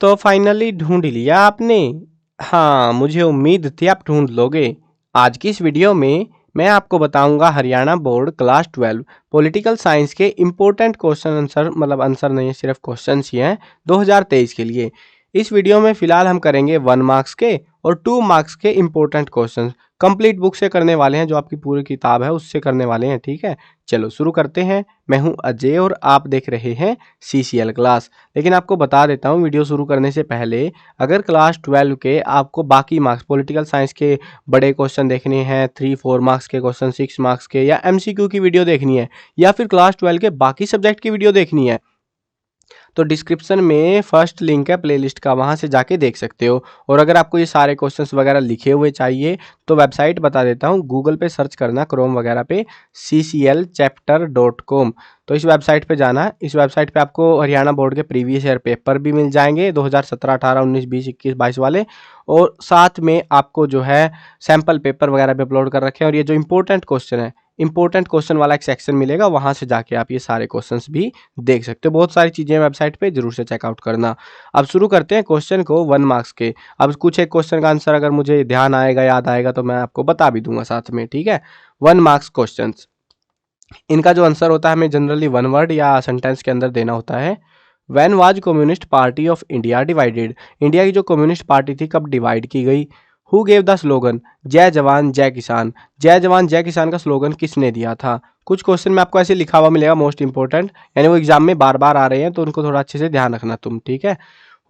तो फाइनली ढूंढ लिया आपने। हाँ, मुझे उम्मीद थी आप ढूंढ लोगे। आज की इस वीडियो में मैं आपको बताऊंगा Haryana board class 12 political science के इम्पोर्टेंट क्वेश्चन आंसर, मतलब आंसर नहीं है, सिर्फ क्वेश्चंस ही हैं 2023 के लिए। इस वीडियो में फिलहाल हम करेंगे 1 मार्क्स के और 2 मार्क्स के इम्पोर्टेंट क्वेश्चन। कंप्लीट बुक से करने वाले हैं, जो आपकी पूरी किताब है उससे करने वाले हैं, ठीक है। चलो शुरू करते हैं। मैं हूं अजय और आप देख रहे हैं CCL क्लास। लेकिन आपको बता देता हूँ वीडियो शुरू करने से पहले, अगर क्लास 12 के आपको बाकी मार्क्स पॉलिटिकल साइंस के बड़े क्वेश्चन देखने हैं, 3-4 मार्क्स के क्वेश्चन, 6 मार्क्स के, या MCQ की वीडियो देखनी है, या फिर क्लास 12 के बाकी सब्जेक्ट की वीडियो देखनी है, तो डिस्क्रिप्शन में फर्स्ट लिंक है प्लेलिस्ट का, वहां से जाके देख सकते हो। और अगर आपको ये सारे क्वेश्चंस वगैरह लिखे हुए चाहिए तो वेबसाइट बता देता हूँ, गूगल पे सर्च करना, क्रोम वगैरह पे cclchapter.com। तो इस वेबसाइट पे जाना। इस वेबसाइट पे आपको हरियाणा बोर्ड के प्रीवियस ईयर पेपर भी मिल जाएंगे, 2017, 18, 19, 20, 21, 22 वाले। और साथ में आपको जो है सैम्पल पेपर वगैरह भी अपलोड कर रखे हैं। और ये जो इंपॉर्टेंट क्वेश्चन है, इंपॉर्टेंट क्वेश्चन वाला एक सेक्शन मिलेगा, वहां से जाके आप ये सारे क्वेश्चंस भी देख सकते हो। बहुत सारी चीजें वेबसाइट पे जरूर से चेकआउट करना। अब शुरू करते हैं क्वेश्चन को 1 मार्क्स के। अब कुछ एक क्वेश्चन का आंसर अगर मुझे ध्यान आएगा, याद आएगा, तो मैं आपको बता भी दूंगा साथ में, ठीक है। 1 मार्क्स क्वेश्चन, इनका जो आंसर होता है हमें जनरली 1 वर्ड या सेंटेंस के अंदर देना होता है। When was communist party of India divided? India की जो कम्युनिस्ट पार्टी थी कब डिवाइड की गई? हु गेव द स्लोगन जय जवान जय किसान? जय जवान जय किसान का स्लोगन किसने दिया था? कुछ क्वेश्चन में आपको ऐसे लिखा हुआ मिलेगा मोस्ट इंपोर्टेंट, यानी वो एग्जाम में बार बार आ रहे हैं, तो उनको थोड़ा अच्छे से ध्यान रखना तुम, ठीक है।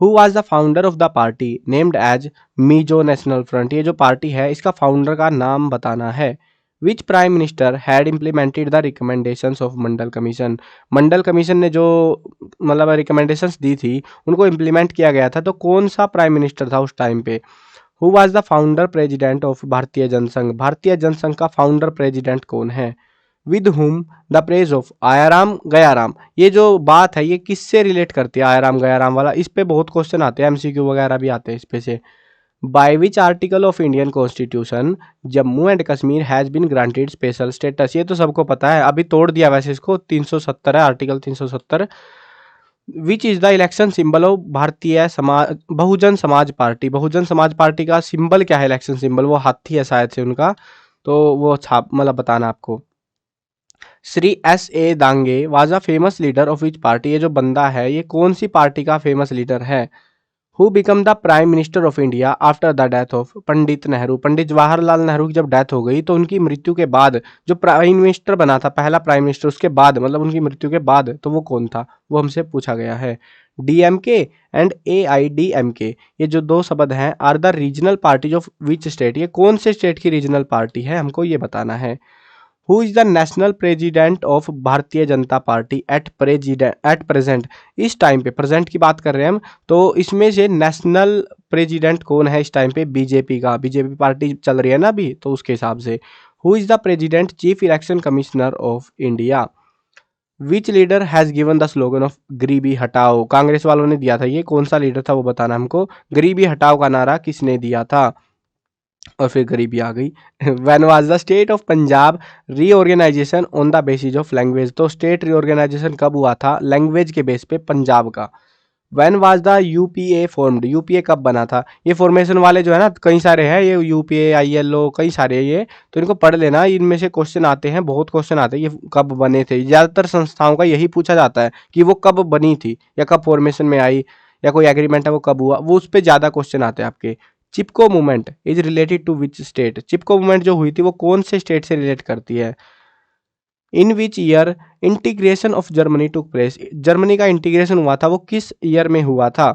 Who was the founder of the party named as Mizo national front? ये जो पार्टी है इसका फाउंडर का नाम बताना है। Which prime minister had implemented the recommendations of Mandal commission? Mandal commission ने जो मतलब रिकमेंडेशंस दी थी उनको इम्प्लीमेंट किया गया था, तो कौन सा प्राइम मिनिस्टर था उस टाइम पे? Who was the founder president of भारतीय जनसंघ? भारतीय जनसंघ का फाउंडर प्रेसिडेंट कौन है? With whom the praise of Aaya Ram Gaya Ram? ये जो बात है ये किससे रिलेट करती है, आयाराम गयाराम वाला? इस पे बहुत क्वेश्चन आते हैं, MCQ वगैरह भी आते हैं इस पे से। By which article of Indian constitution Jammu and Kashmir has been granted special status? ये तो सबको पता है, अभी तोड़ दिया वैसे इसको, 370 है, article 370। Which is the election symbol of Bharatiya Samaj Bahujan Samaj party? Bahujan Samaj party का सिंबल क्या है, इलेक्शन सिंबल? वो हाथी है शायद से उनका, तो वो छाप मतलब बताना आपको। Shri S A Dange was a famous leader of which party? ये जो बंदा है ये कौन सी पार्टी का फेमस लीडर है? Who become the prime minister of India after the death of Pandit Nehru? Pandit Jawaharlal Nehru की जब डेथ हो गई तो उनकी मृत्यु के बाद जो प्राइम मिनिस्टर बना था, पहला प्राइम मिनिस्टर उसके बाद, मतलब उनकी मृत्यु के बाद, तो वो कौन था? वो हमसे पूछा गया है। DMK एंड AIDMK, ये जो दो शब्द हैं, are the regional parties of which state? ये कौन से स्टेट की रीजनल पार्टी है, हमको ये बताना है। Who is the national president of Bharatiya Janata party at present? इस टाइम पे, प्रेजेंट की बात कर रहे हैं हम, तो इसमें से नेशनल प्रेसिडेंट कौन है इस टाइम पे? बीजेपी का, बीजेपी पार्टी चल रही है ना अभी, तो उसके हिसाब से। Who is the president chief election commissioner of India? Which leader has given the slogan of गरीबी हटाओ? कांग्रेस वालों ने दिया था, ये कौन सा लीडर था वो बताना हमको। गरीबी हटाओ का नारा किसने दिया था? और फिर गरीबी आ गई। When was the state of Punjab reorganisation on the basis of language? तो स्टेट रीऑर्गेनाइजेशन कब हुआ था? लैंग्वेज के बेस पे पंजाब का। When was the UPA formed? UPA कब बना था? ये फॉर्मेशन वाले जो है ना कई सारे हैं, ये UPA ILO कई सारे हैं ये, तो इनको पढ़ लेना, इनमें से क्वेश्चन आते हैं, बहुत क्वेश्चन आते हैं, ये कब बने थे। ज्यादातर संस्थाओं का यही पूछा जाता है कि वो कब बनी थी या कब फॉर्मेशन में आई, या कोई एग्रीमेंट है वो कब हुआ, वो उस पर ज्यादा क्वेश्चन आते हैं आपके। Chipko movement is related to which state? Chipko movement जो हुई थी वो कौन से स्टेट से रिलेट करती है? In which year integration of Germany took place? Germany का इंटीग्रेशन हुआ था वो किस ईयर में हुआ था?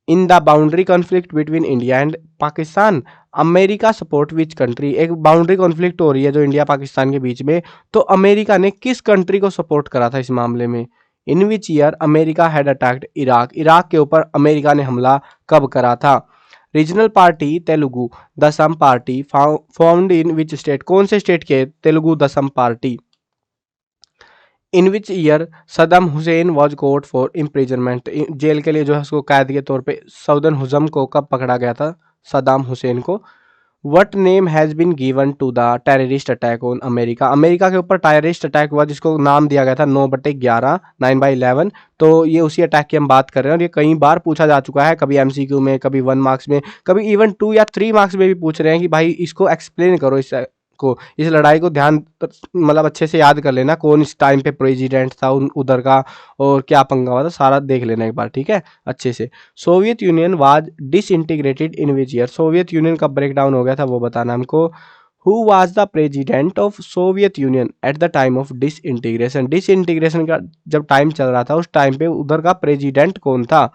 In the boundary conflict between India and Pakistan America support which country? एक बाउंड्री कॉन्फ्लिक्ट हो रही है जो इंडिया पाकिस्तान के बीच में, तो अमेरिका ने किस कंट्री को सपोर्ट करा था इस मामले में? In which year America had attacked Iraq? Iraq के ऊपर अमेरिका ने हमला कब करा था? Regional party Telugu Desam party formed in which state? कौन से स्टेट के Telugu Desam party? In which year Saddam Hussein was caught for imprisonment? Jail के लिए जो है उसको कैद के तौर पे सऊदन हुजम को कब पकड़ा गया था, सदाम हुसैन को? What name has been given to the terrorist attack on America, America के ऊपर टेररिस्ट अटैक हुआ जिसको नाम दिया गया था 9/11 9/11। तो ये उसी अटैक की हम बात कर रहे हैं और ये कई बार पूछा जा चुका है, कभी एमसीक्यू में, कभी 1 मार्क्स में, कभी इवन 2 या 3 मार्क्स में भी पूछ रहे हैं कि भाई इसको एक्सप्लेन करो, इस लड़ाई को ध्यान मतलब अच्छे से याद कर लेना, कौन इस टाइम पे प्रेसिडेंट था उधर का और क्या पंगा हुआ था, सारा देख लेना एक बार, ठीक है अच्छे से। Soviet Union was disintegrated in which year, Soviet union का ब्रेक डाउन हो गया था वो बताना हमको। Who was the president of Soviet union eight the time of disintegration, disintegration का जब टाइम चल रहा था उस टाइम पे उधर का प्रेसिडेंट कौन था।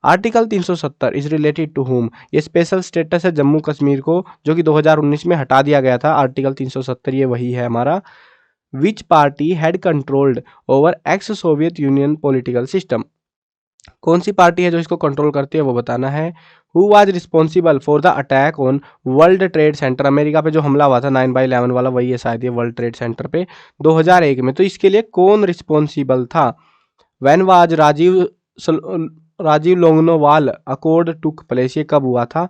Article 370 is related to whom, ये स्पेशल स्टेटस है जम्मू कश्मीर को जो कि 2019 में हटा दिया गया था। आर्टिकल 370 ये वही है हमारा। विच party had controlled over x Soviet union political system, कौन सी पार्टी है जो इसको कंट्रोल करती है वो बताना है। Who was responsible for the attack on World Trade centre, America पे जो हमला हुआ था 9/11 वाला वही है शायद ये वर्ल्ड ट्रेड सेंटर पे 2001 में, तो इसके लिए कौन रिस्पॉन्सिबल था। When was Rajiv Longowal accord took place, ये कब हुआ था।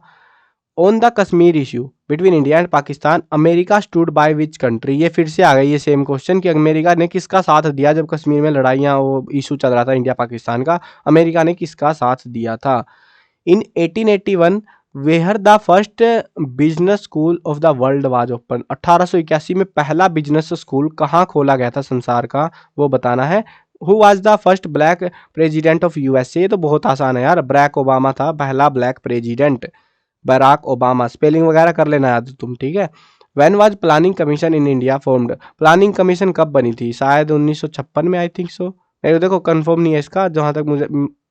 On the Kashmir issue between India and Pakistan America stood by which country, ये फिर से आ गई ये सेम क्वेश्चन कि अमेरिका ने किसका साथ दिया जब कश्मीर में लड़ाइयाँ वो इशू चल रहा था इंडिया पाकिस्तान का, अमेरिका ने किसका साथ दिया था। In 1881 where the first business school of the world was open, 1881 में पहला बिजनेस स्कूल कहाँ खोला गया था संसार का वो बताना है। Who was the first black president of USA, तो बहुत आसान है यार, बराक ओबामा था पहला black president, Barack Obama, spelling वगैरह कर लेना याद तुम, ठीक है। When was planning commission in India formed, planning commission कब बनी थी, शायद 1956 में, आई थिंक सो। मेरे को देखो कंफर्म नहीं है इसका, जहाँ तक मुझे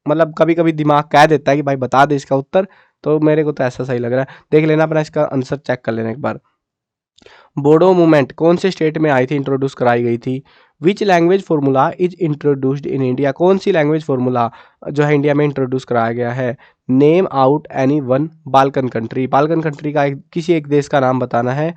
मतलब कभी कभी दिमाग कह देता है कि भाई बता दे इसका उत्तर, तो मेरे को तो ऐसा सही लग रहा है, देख लेना अपना इसका आंसर चेक कर लेना एक बार। बोडो मूवमेंट कौन से स्टेट में आई थी, इंट्रोड्यूस कराई गई थी। Which language formula is introduced in India, कौन सी लैंग्वेज फार्मूला जो है इंडिया में इंट्रोड्यूस कराया गया है। Name out any one Balkan country, Balkan country का किसी एक देश का नाम बताना है।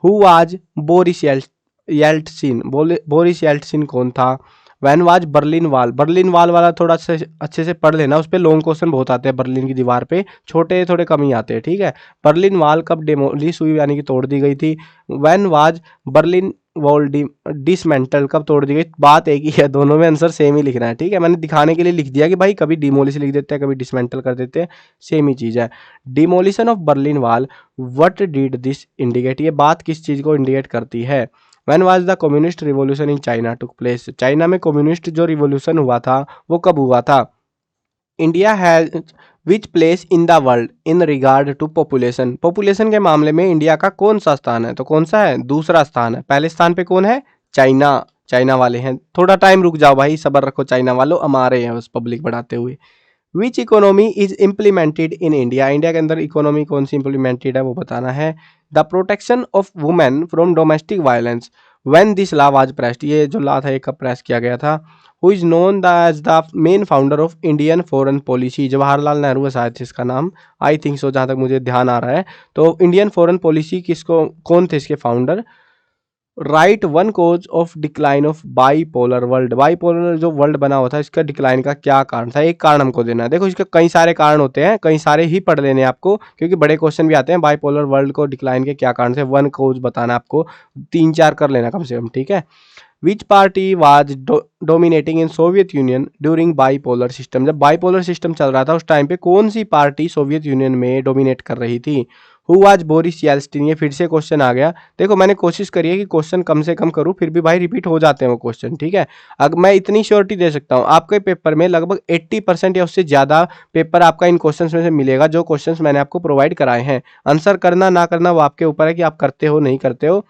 हु वाज बोरिस येल्टसिन, बोरिस येल्टसिन कौन था। वैन वाज बर्लिन वाल, बर्लिन वाल वाला थोड़ा से अच्छे से पढ़ लेना, उस पर लॉन्ग क्वेश्चन बहुत आते हैं बर्लिन की दीवार पे, छोटे थोड़े कम ही आते हैं, ठीक है। बर्लिन वाल कब डेमोलिश हुई यानी कि तोड़ दी गई थी। When was Berlin wall dismantle, कब तोड़ दी गई, बात एक ही है, दोनों में आंसर सेम ही लिखना है, ठीक है। मैंने दिखाने के लिए लिख दिया कि भाई कभी डिमोलिश लिख देते हैं कभी डिसमेंटल कर देते हैं, सेम ही चीज़ है। Demolition of Berlin wall what did this indicate, ये बात किस चीज़ को इंडिकेट करती है। When was the communist revolution in China took place, China में कम्युनिस्ट जो रिवॉल्यूशन हुआ था वो कब हुआ था। India has which place in the world in regard to population, population के मामले में इंडिया का कौन सा स्थान है, तो कौन सा है, दूसरा स्थान है। पहले स्थान पे कौन है, चाइना, चाइना वाले हैं। थोड़ा टाइम रुक जाओ भाई, सब्र रखो चाइना वालों, हम आ रहे हैं उस पब्लिक बढ़ाते हुए। Which economy is implemented in India, India के अंदर इकोनॉमी कौन सी इम्प्लीमेंटेड है वो बताना है। The protection of women from domestic violence when this law was pressed, ये जो लॉ था ये कब प्रेस किया गया था। Who is known as the main founder of Indian foreign policy, Jawaharlal Nehru है शायद इसका नाम, आई थिंक सो जहाँ तक मुझे ध्यान आ रहा है। तो इंडियन फॉरेन पॉलिसी किसको, कौन थे इसके founder. Right one cause of decline of bipolar world, bipolar जो वर्ल्ड बना हुआ था इसका डिक्लाइन का क्या कारण था, एक कारण हमको देना है। देखो इसके कई सारे कारण होते हैं, कई सारे ही पढ़ लेने हैं आपको क्योंकि बड़े क्वेश्चन भी आते हैं। बाईपोलर वर्ल्ड को डिक्लाइन के क्या कारण थे, वन कोज बताना आपको, 3-4 कर लेना कम से कम, ठीक है। विच party was dominating in Soviet union during bipolar system, जब बाईपोलर सिस्टम चल रहा था उस टाइम पे कौन सी पार्टी सोवियत यूनियन में डोमिनेट कर रही थी। हु वाज बोरिस येल्टसिन, ये फिर से क्वेश्चन आ गया। देखो मैंने कोशिश करी है कि क्वेश्चन कम से कम करूं, फिर भी भाई रिपीट हो जाते हैं वो क्वेश्चन, ठीक है। अगर मैं इतनी श्योरिटी दे सकता हूं आपके पेपर में लगभग 80% या उससे ज़्यादा पेपर आपका इन क्वेश्चंस में से मिलेगा जो क्वेश्चंस मैंने आपको प्रोवाइड कराए हैं। आंसर करना ना करना वो आपके ऊपर है कि आप करते हो नहीं करते हो,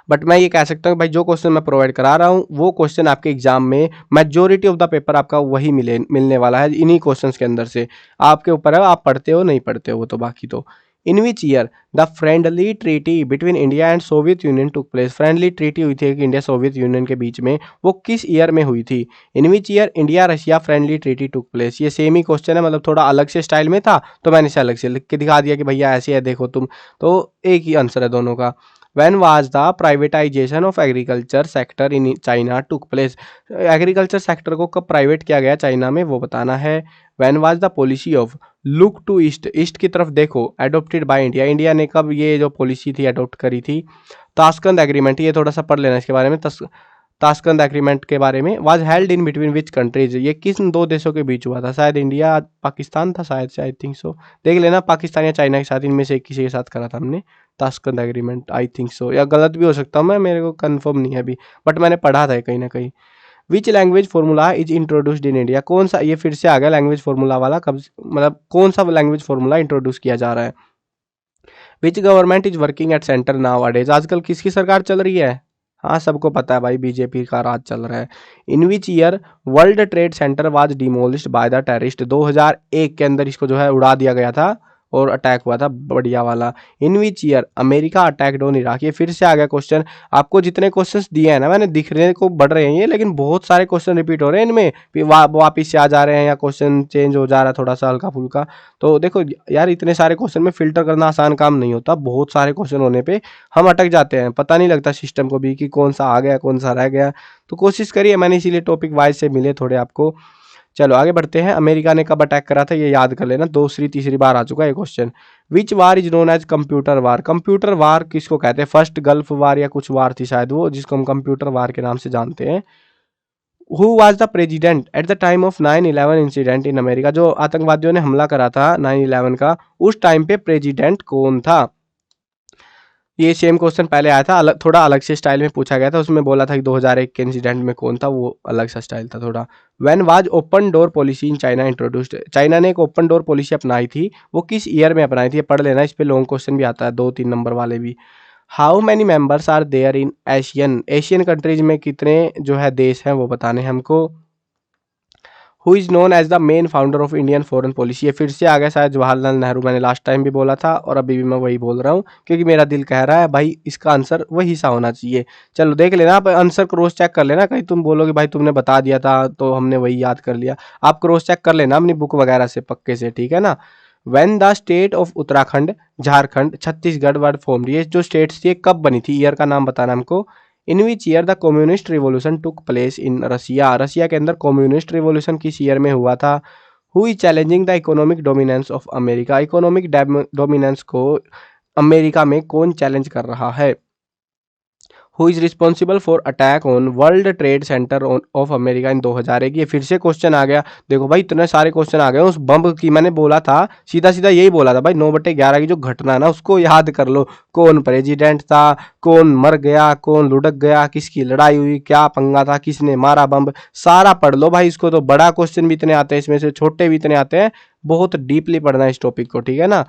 बट मैं ये कह सकता हूँ भाई जो क्वेश्चन मैं प्रोवाइड करा रहा हूँ वो क्वेश्चन आपके एग्जाम में मेजोरिटी ऑफ द पेपर आपका वही मिलने वाला है इन्हीं क्वेश्चंस के अंदर से। आपके ऊपर है आप पढ़ते हो नहीं पढ़ते हो वो तो बाकी तो। In which year the friendly treaty between India and Soviet Union took place, friendly treaty हुई थी कि इंडिया सोवियत यूनियन के बीच में, वो किस ईयर में हुई थी। In which year India Russia friendly treaty took place, ये सेम ही क्वेश्चन है, मतलब थोड़ा अलग से स्टाइल में था तो मैंने इसे अलग से लिख के दिखा दिया कि भैया ऐसे है देखो तुम, तो एक ही आंसर है दोनों का। When was the privatisation of agriculture sector in China took place. Agriculture sector को कब प्राइवेट किया गया चाइना में, वो बताना है। When was the policy of look to east, east की तरफ देखो, एडोप्टेड बाय इंडिया, इंडिया ने कब ये जो पॉलिसी थी अडोप्ट करी थी। ताशकंद एग्रीमेंट, ये थोड़ा सा पढ़ लेना इसके बारे में। ताशकंद एग्रीमेंट के बारे में। Was held in between which countries, ये किस दो देशों के बीच हुआ था, शायद इंडिया पाकिस्तान था शायद से, आई थिंक सो। देख लेना, पाकिस्तान या चाइना के साथ, इनमें से किसी के साथ करा था हमने ताशकंद एग्रीमेंट, आई थिंक सो, या गलत भी हो सकता हूँ मैं, मेरे को कंफर्म नहीं है अभी, बट मैंने पढ़ा था कहीं ना कहीं। Which language formula is introduced in India, कौन सा, ये फिर से आ गया लैंग्वेज फॉर्मूला वाला, कब मतलब कौन सा लैंग्वेज फॉर्मूला इंट्रोड्यूस किया जा रहा है। Which government is working at centre now अडेज, आजकल किसकी सरकार चल रही है। हाँ सबको पता है भाई, बीजेपी का राज चल रहा है। In which year World Trade Center was demolished by the terrorist, 2001 के अंदर इसको जो है उड़ा दिया गया था और अटैक हुआ था बढ़िया वाला। In which year America attacked on Iraq, ये फिर से आ गया क्वेश्चन। आपको जितने क्वेश्चंस दिए हैं ना मैंने, दिखने को बढ़ रहे हैं ये, लेकिन बहुत सारे क्वेश्चन रिपीट हो रहे हैं इनमें, वापिस से आ जा रहे हैं या क्वेश्चन चेंज हो जा रहा है थोड़ा सा हल्का फुल्का। तो देखो यार, इतने सारे क्वेश्चन में फिल्टर करना आसान काम नहीं होता, बहुत सारे क्वेश्चन होने पे हम अटक जाते हैं, पता नहीं लगता सिस्टम को भी कि कौन सा आ गया कौन सा रह गया। तो कोशिश करिए, मैंने इसीलिए टॉपिक वाइज से मिले थोड़े आपको। चलो आगे बढ़ते हैं। अमेरिका ने कब अटैक करा था ये याद कर लेना, दूसरी तीसरी बार आ चुका है ये question. Which war is known as computer war, computer war किसको कहते हैं, फर्स्ट गल्फ वार या कुछ वार थी शायद वो, जिसको हम कंप्यूटर वार के नाम से जानते हैं। Who was the president at the time of 9/11 incident in America, जो आतंकवादियों ने हमला करा था 9/11 का, उस टाइम पे प्रेसिडेंट कौन था। ये सेम क्वेश्चन पहले आया था, थोड़ा अलग से स्टाइल में पूछा गया था, उसमें बोला था कि 2001 के इंसिडेंट में कौन था, वो अलग सा स्टाइल था थोड़ा। When was open door policy in China introduced, China ने एक ओपन डोर पॉलिसी अपनाई थी, वो किस ईयर में अपनाई थी, पढ़ लेना, इस पे लॉन्ग क्वेश्चन भी आता है 2-3 नंबर वाले भी। How many members are there in ASEAN, ASEAN countries में कितने जो है देश हैं वो बताने हमको। Who is known as the main founder of Indian foreign policy, ये फिर से आ गया शायद जवाहरलाल नेहरू, मैंने लास्ट टाइम भी बोला था और अभी भी मैं वही बोल रहा हूँ, क्योंकि मेरा दिल कह रहा है भाई इसका आंसर वही सा होना चाहिए। चलो देख लेना, आप आंसर क्रॉस चेक कर लेना, कहीं तुम बोलोगे भाई तुमने बता दिया था तो हमने वही याद कर लिया, आप क्रॉस चेक कर लेना अपनी बुक वगैरह से पक्के से, ठीक है ना। When the state of Uttarakhand, Jharkhand, Chhattisgarh word form, ये जो स्टेट्स थी कब बनी थी, ईयर का नाम बताना हमको। In which year the communist revolution took place in Russia, Russia के अंदर कम्युनिस्ट रिवॉल्यूशन किस ईयर में हुआ था। Who is challenging the economic dominance of America, economic dominance को अमेरिका में कौन चैलेंज कर रहा है। Who is responsible for attack on World Trade Center of America in 2001, ये फिर से क्वेश्चन आ गया। देखो भाई इतने सारे क्वेश्चन आ गए, उस बम की मैंने बोला था, सीधा सीधा यही बोला था भाई, 9/11 की जो घटना है ना उसको याद कर लो, कौन प्रेसिडेंट था, कौन मर गया, कौन लुढ़क गया, किसकी लड़ाई हुई, क्या पंगा था, किसने मारा बम, सारा पढ़ लो भाई इसको। तो बड़ा क्वेश्चन भी इतने आते हैं इसमें से, छोटे भी इतने आते हैं, बहुत डीपली पढ़ना है इस टॉपिक को, ठीक है ना।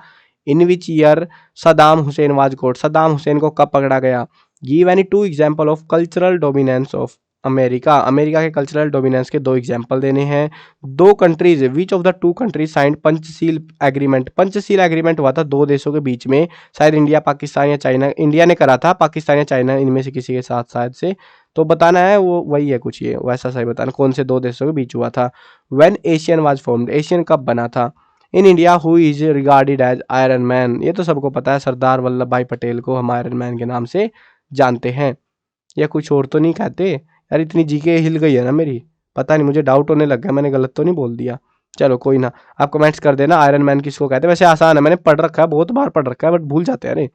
In which year Saddam Hussein was caught, Saddam Hussein को कब पकड़ा गया। Give any 2 example of cultural dominance of America, America के कल्चरल डोमिनेंस के 2 एग्जाम्पल देने हैं। 2 countries, which of the 2 countries signed Panchsheel agreement, Panchsheel agreement हुआ था 2 देशों के बीच में, शायद इंडिया पाकिस्तान या चाइना, इंडिया ने करा था, पाकिस्तान या चाइना इनमें से किसी के साथ शायद से, तो बताना है वो वही है कुछ, ये वैसा सही बताना कौन से 2 देशों के बीच हुआ था। When ASEAN was formed, ASEAN कब बना था। In India who is regarded as iron man, ये तो सबको पता है, सरदार वल्लभ भाई पटेल को हम आयरन मैन के नाम से जानते हैं, या कुछ और तो नहीं कहते यार, इतनी जीके हिल गई है ना मेरी, पता नहीं मुझे डाउट होने लग गया, मैंने गलत तो नहीं बोल दिया। चलो कोई ना, आप कमेंट्स कर देना आयरन मैन किसको कहते हैं, वैसे आसान है, मैंने पढ़ रखा है, बहुत बार पढ़ रखा है, बट भूल जाते हैं अरे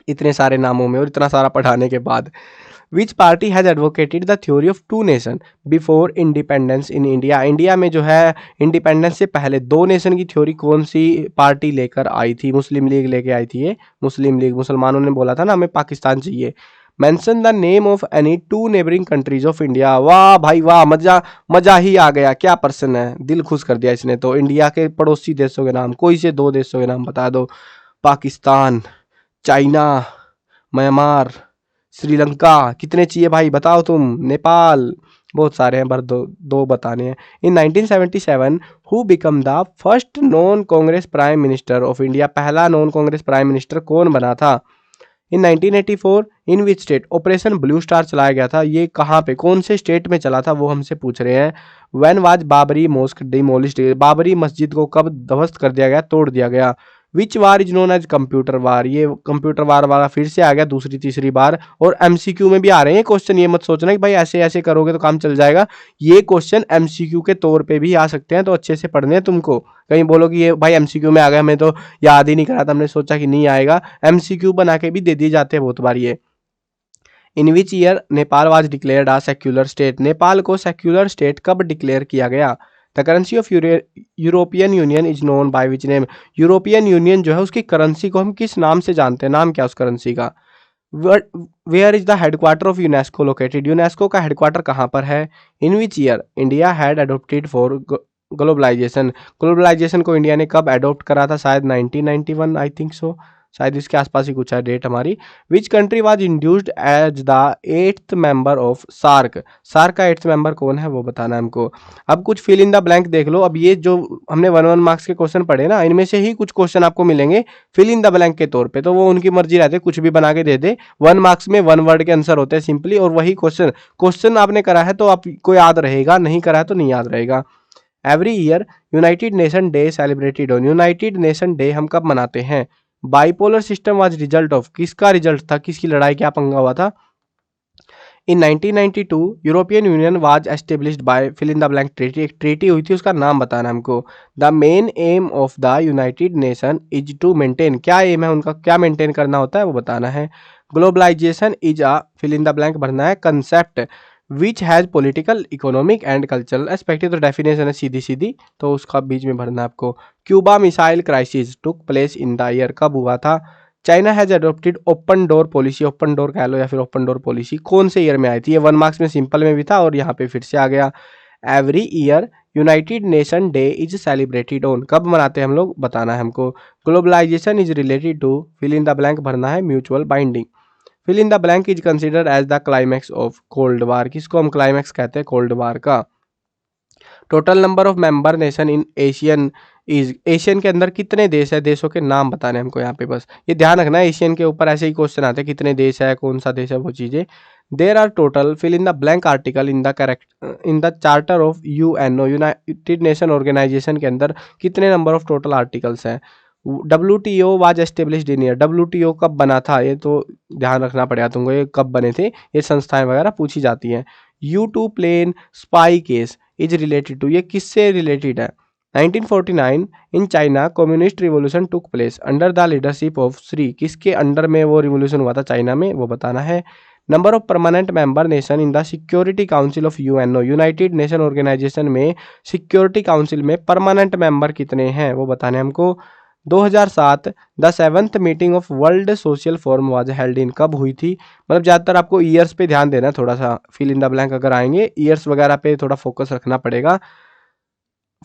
इतने सारे नामों में और इतना सारा पढ़ाने के बाद। विच party has advocated the theory of 2 nation before independence in India, India में जो है इंडिपेंडेंस से पहले 2 नेशन की थ्योरी कौन सी पार्टी लेकर आई थी, मुस्लिम लीग लेके आई थी ये, मुस्लिम लीग, मुसलमानों ने बोला था ना हमें पाकिस्तान चाहिए। Mention the name of any 2 neighbouring countries of India, वाह भाई वाह, मजा मजा ही आ गया, क्या पर्सन है, दिल खुश कर दिया इसने तो। इंडिया के पड़ोसी देशों के नाम, कोई से 2 देशों के नाम बता दो। पाकिस्तान, चाइना, म्यांमार, श्रीलंका, कितने चाहिए भाई बताओ तुम, नेपाल, बहुत सारे हैं, पर दो बताने हैं। In 1977 who become the first non Congress prime minister of India, पहला नॉन कांग्रेस प्राइम मिनिस्टर कौन बना था। In 1984 in which state operation blue star चलाया गया था, ये कहाँ पे कौन से स्टेट में चला था वो हमसे पूछ रहे हैं। When was Babri mosque demolished, Babri Masjid को कब ध्वस्त कर दिया गया, तोड़ दिया गया। Which war is known as computer war, ये कंप्यूटर वार वाला फिर से आ गया दूसरी तीसरी बार, और एमसीक्यू में भी आ रहे हैं क्वेश्चन, ये मत सोचना कि भाई ऐसे ऐसे करोगे तो काम चल जाएगा, ये क्वेश्चन एमसीक्यू के तौर पे भी आ सकते हैं, तो अच्छे से पढ़ने हैं तुमको। कहीं बोलो कि ये भाई एमसीक्यू में आ गया, हमें तो याद ही नहीं करा था, हमने सोचा कि नहीं आएगा, एमसीक्यू बना के भी दे दिए जाते हैं बहुत बार ये। In which year Nepal was declared a secular state, Nepal को सेक्युलर स्टेट कब डिक्लेयर किया गया। The currency of European Union is known by which name, European Union जो है उसकी करेंसी को हम किस नाम से जानते हैं, नाम क्या उस करेंसी का। Where is the headquarter of UNESCO located, UNESCO का हेडक्वार्टर कहाँ पर है। In which year India had adopted for globalization, globalization को इंडिया ने कब अडोप्ट करा था, शायद 1991 आई थिंक सो, शायद इसके आसपास ही कुछ है डेट हमारी। Which country was inducted as the 8th member of SAARC, SAARC का 8th मेंबर कौन है वो बताना है हमको। अब कुछ फिल इन द ब्लैंक देख लो, अब ये जो हमने 1 मार्क्स के क्वेश्चन पढ़े ना, इनमें से ही कुछ क्वेश्चन आपको मिलेंगे फिल इन द ब्लैंक के तौर पे, तो वो उनकी मर्जी रहती है, कुछ भी बना के दे दे। 1 मार्क्स में 1 वर्ड के आंसर होते हैं सिंपली, और वही क्वेश्चन क्वेश्चन आपने करा है तो आपको याद रहेगा, नहीं करा है तो नहीं याद रहेगा। Every year United Nation Day celebrated on, United Nation Day हम कब मनाते हैं। Bipolar system was result of, किसका रिजल्ट था, किसकी लड़ाई क्या पंगा हुआ था। In 1992 European Union was established by fill in the blank treaty, एक ट्रीटी हुई थी, उसका नाम बताना हमको। The main aim of the United Nation is to maintain, क्या एम है उनका, क्या मेंटेन करना होता है वो बताना है। Globalisation is a fill in the blank भरना है, concept which has political economic and cultural aspect, तो डेफिनेशन है सीधी सीधी, तो उसका बीच में भरना है आपको। Cuba missile crisis took place in the year, कब हुआ था। China has adopted open door policy, open door कह लो या फिर ओपन डोर पॉलिसी कौन से ईयर में आई थी, ये 1 मार्क्स में सिंपल में भी था और यहाँ पे फिर से आ गया। Every year United Nation Day is celebrated on, कब मनाते हैं हम लोग बताना है हमको। Globalisation is related to fill in the blank भरना है, mutual binding. Fill in the blank is considered as the climax of cold war, किसको हम क्लाइमैक्स कहते हैं कोल्ड वार का। Total number of member nation in ASEAN is, ASEAN के अंदर कितने देश है, देशों के नाम बताने हमको यहाँ पे, बस ये ध्यान रखना है, एशियन के ऊपर ऐसे ही क्वेश्चन आते हैं कितने देश है, कौन सा देश है, वो चीजें। There are total fill in the blank article in the correct in the charter of UNO, United nation Organisation के अंदर कितने नंबर ऑफ टोटल आर्टिकल्स हैं। WTO was established in year, WTO कब बना था, ये तो ध्यान रखना पड़ेगा तुमको, ये कब बने थे, ये संस्थाएं वगैरह पूछी जाती हैं। U2 plane spy case is related to, ये किससे रिलेटेड है। 1949 in China communist revolution took place under the leadership of Shri, किसके अंडर में वो रिवॉल्यूशन हुआ था चाइना में, वो बताना है। Number of permanent member nation in the security council of UNO, United nation organisation में सिक्योरिटी काउंसिल में परमानेंट मेंबर कितने हैं वो बताने हमको। 2007 the 7th meeting of world social forum was held in, कब हुई थी, मतलब ज़्यादातर आपको ईयर्स पे ध्यान देना है, थोड़ा सा फिल इन द ब्लैंक अगर आएंगे ईयर्स वगैरह पे थोड़ा फोकस रखना पड़ेगा।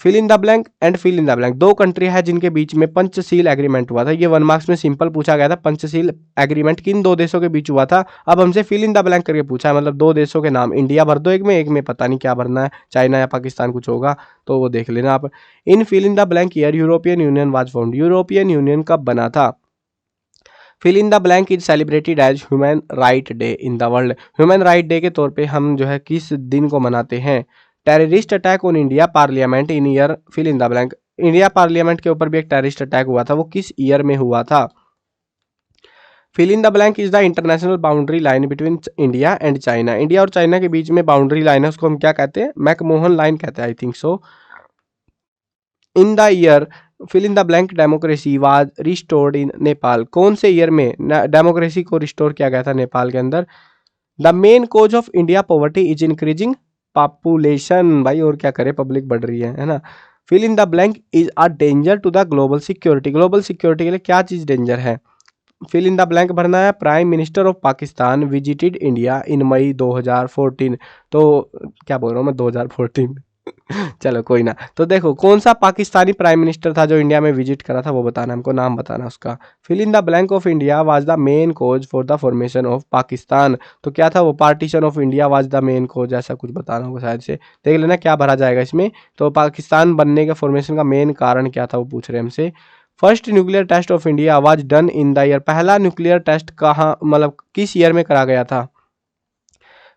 Fill in the blank and fill in the blank, दो कंट्री है जिनके बीच में पंचशील एग्रीमेंट हुआ था, ये 1 मार्क्स में सिंपल पूछा गया था, पंचशील एग्रीमेंट किन दो देशों के बीच हुआ था। अब हमसे फिल इन द ब्लैंक करके पूछा है, मतलब दो देशों के नाम, इंडिया भर दो एक में पता नहीं क्या भरना है, चाइना या पाकिस्तान कुछ होगा तो वो देख लेना आप। In fill in the blank year European Union was found, European Union कब बना था। Fill in the blank is celebrated as human right day in the world, human right day के तौर पे हम जो है किस दिन को मनाते हैं। Terrorist attack on India parliament in year fill in the blank, India parliament के ऊपर भी एक टेररिस्ट अटैक हुआ था, वो किस ईयर में हुआ था। Fill in the blank is the international boundary line between India and China, India और चाइना के बीच में बाउंड्री लाइन है, उसको हम क्या कहते हैं, मैकमोहन लाइन कहते हैं I think so. In the year fill in the blank democracy was restored in Nepal, कौन से ईयर में डेमोक्रेसी को रिस्टोर किया गया था नेपाल के अंदर। The main cause of India poverty is increasing population, भाई और क्या करे, पब्लिक बढ़ रही है ना। Fill in the blank is a danger to the global security, global security के लिए क्या चीज डेंजर है। फिल इन द ब्लैंक भरना है। Prime minister of Pakistan visited India in May 2014, तो क्या बोल रहा हूँ मैं 2014 चलो कोई ना, तो देखो कौन सा पाकिस्तानी प्राइम मिनिस्टर था जो इंडिया में विजिट करा था वो बताना हमको, नाम बताना उसका। Fill in the blank of India was the main cause for the formation of Pakistan, तो क्या था वो, partition of India was the main cause, ऐसा कुछ बताना होगा शायद से, देख लेना क्या भरा जाएगा इसमें। तो पाकिस्तान बनने के फॉर्मेशन का मेन कारण क्या था वो पूछ रहे हैं हमसे। First nuclear test of India was done in the year, पहला न्यूक्लियर टेस्ट कहाँ, मतलब किस ईयर में करा गया था।